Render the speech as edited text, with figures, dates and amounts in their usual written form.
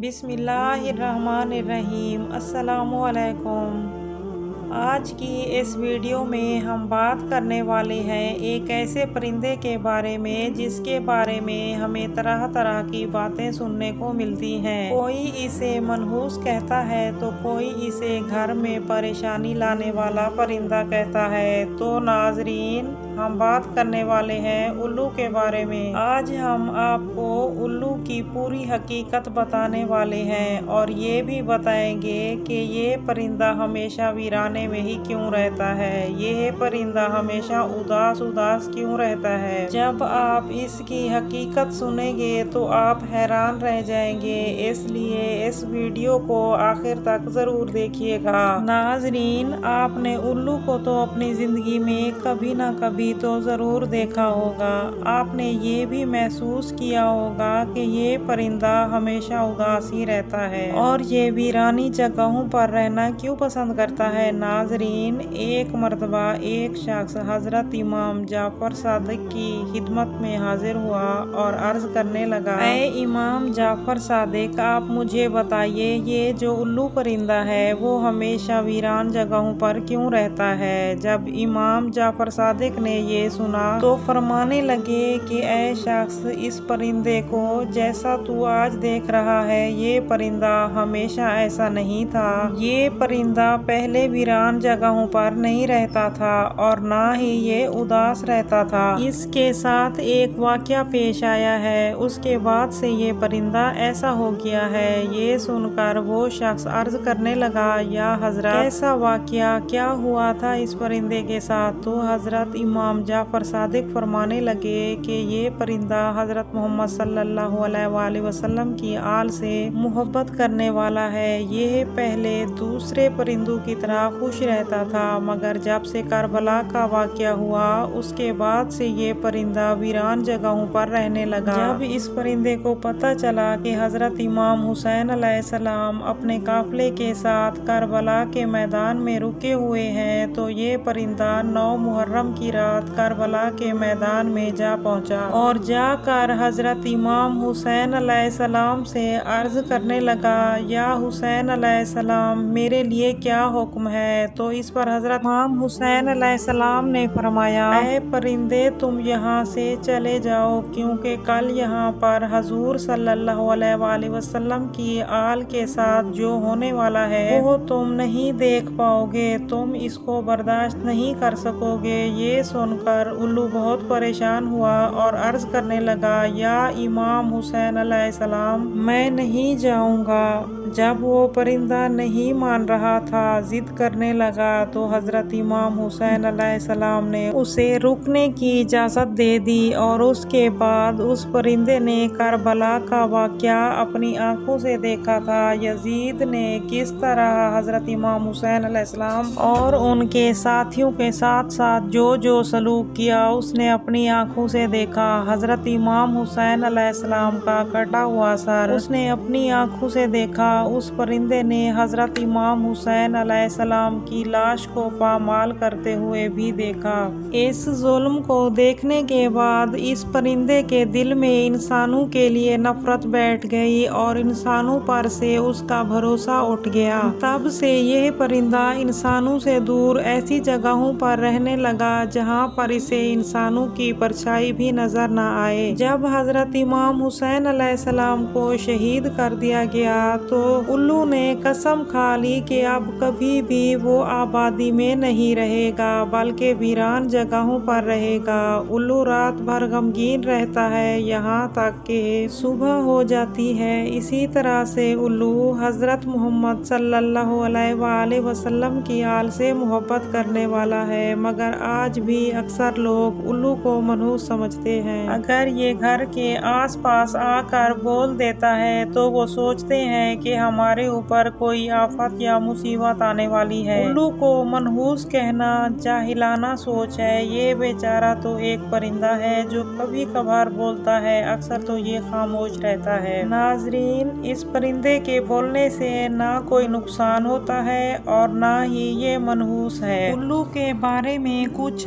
بسم اللہ الرحمن الرحیم۔ السلام علیکم۔ آج کی اس ویڈیو میں ہم بات کرنے والے ہیں ایک ایسے پرندے کے بارے میں جس کے بارے میں ہمیں طرح طرح کی باتیں سننے کو ملتی ہیں۔ کوئی اسے منحوس کہتا ہے تو کوئی اسے گھر میں پریشانی لانے والا پرندہ کہتا ہے۔ تو ناظرین، ہم بات کرنے والے ہیں الو کے بارے میں۔ آج ہم آپ کو الو کی پوری حقیقت بتانے والے ہیں اور یہ بھی بتائیں گے کہ یہ پرندہ ہمیشہ ویرانے میں ہی کیوں رہتا ہے، یہ پرندہ ہمیشہ اداس کیوں رہتا ہے۔ جب آپ اس کی حقیقت سنیں گے تو آپ حیران رہ جائیں گے، اس لیے اس ویڈیو کو آخر تک ضرور دیکھیے گا۔ ناظرین، آپ نے الو کو تو اپنی زندگی میں کبھی نہ کبھی تو ضرور دیکھا ہوگا۔ آپ نے یہ بھی محسوس کیا ہوگا کہ یہ پرندہ ہمیشہ اداس ہی رہتا ہے اور یہ ویرانی جگہوں پر رہنا کیوں پسند کرتا ہے۔ ناظرین، ایک مرتبہ ایک شخص حضرت امام جعفر صادق کی خدمت میں حاضر ہوا اور عرض کرنے لگا، اے امام جعفر صادق، آپ مجھے بتائیے یہ جو الو پرندہ ہے وہ ہمیشہ ویران جگہوں پر کیوں رہتا ہے۔ جب امام جعفر صادق نے یہ سنا تو فرمانے لگے کہ اے شخص، اس پرندے کو جیسا تو آج دیکھ رہا ہے یہ پرندہ ہمیشہ ایسا نہیں تھا۔ یہ پرندہ پہلے ویران جگہوں پر نہیں رہتا تھا اور نہ ہی یہ اداس رہتا تھا۔ اس کے ساتھ ایک واقعہ پیش آیا ہے، اس کے بعد سے یہ پرندہ ایسا ہو گیا ہے۔ یہ سن کر وہ شخص عرض کرنے لگا، یا حضرت، ایسا واقعہ کیا ہوا تھا اس پرندے کے ساتھ؟ تو حضرت امام جعفر صادق فرمانے لگے کہ یہ پرندہ حضرت محمد صلی اللہ علیہ وآلہ وسلم کی آل سے محبت کرنے والا ہے۔ یہ پہلے دوسرے پرندوں کی طرح خوش رہتا تھا، مگر جب سے کربلا کا واقعہ ہوا اس کے بعد سے یہ پرندہ ویران جگہوں پر رہنے لگا۔ جب اس پرندے کو پتہ چلا کہ حضرت امام حسین علیہ السلام اپنے قافلے کے ساتھ کربلا کے میدان میں رکے ہوئے ہیں تو یہ پرندہ 9 محرم کی رات کربلا کے میدان میں جا پہنچا اور جا کر حضرت امام حسین علیہ السلام سے عرض کرنے لگا، یا حسین علیہ السلام، میرے لیے کیا حکم ہے؟ تو اس پر حضرت امام حسین علیہ السلام نے فرمایا، اے پرندے، تم یہاں سے چلے جاؤ، کیونکہ کل یہاں پر حضور صلی اللہ علیہ وآلہ وسلم کی آل کے ساتھ جو ہونے والا ہے وہ تم نہیں دیکھ پاؤ گے، تم اس کو برداشت نہیں کر سکو گے۔ یہ سن کر الو بہت پریشان ہوا اور عرض کرنے لگا، یا امام حسین علیہ السلام، میں نہیں جاؤں گا۔ جب وہ پرندہ نہیں مان رہا تھا، ضد کرنے لگا، تو حضرت امام حسین علیہ السلام نے اسے رکنے کی اجازت دے دی اور اس کے بعد اس پرندے نے کربلا کا واقعہ اپنی آنکھوں سے دیکھا تھا۔ یزید نے کس طرح حضرت امام حسین علیہ السلام اور ان کے ساتھیوں کے ساتھ جو سلوک کیا اس نے اپنی آنکھوں سے دیکھا۔ حضرت امام حسین علیہ السلام کا کٹا ہوا سر اس نے اپنی آنکھوں سے دیکھا۔ اس پرندے نے حضرت امام حسین علیہ السلام کی لاش کو پامال کرتے ہوئے بھی دیکھا۔ اس ظلم کو دیکھنے کے بعد اس پرندے کے دل میں انسانوں کے لیے نفرت بیٹھ گئی اور انسانوں پر سے اس کا بھروسہ اٹھ گیا۔ تب سے یہ پرندہ انسانوں سے دور ایسی جگہوں پر رہنے لگا جہاں پر اسے انسانوں کی پرچھائی بھی نظر نہ آئے۔ جب حضرت امام حسین علیہ السلام کو شہید کر دیا گیا تو الو نے قسم کھا لی کہ اب کبھی بھی وہ آبادی میں نہیں رہے گا بلکہ ویران جگہوں پر رہے گا۔ الو رات بھر غمگین رہتا ہے یہاں تک کہ صبح ہو جاتی ہے۔ اسی طرح سے الو حضرت محمد صلی اللہ علیہ وآلہ وسلم کی آل سے محبت کرنے والا ہے، مگر آج بھی اکثر لوگ الو کو منحوس سمجھتے ہیں۔ اگر یہ گھر کے آس پاس آ کر بول دیتا ہے تو وہ سوچتے ہیں کہ ہمارے اوپر کوئی آفت یا مصیبت آنے والی ہے۔ الو کو منحوس کہنا جاہلانہ سوچ ہے۔ یہ بیچارہ تو ایک پرندہ ہے جو کبھی کبھار بولتا ہے، اکثر تو یہ خاموش رہتا ہے۔ ناظرین، اس پرندے کے بولنے سے نہ کوئی نقصان ہوتا ہے اور نہ ہی یہ منحوس ہے۔ الو کے بارے میں کچھ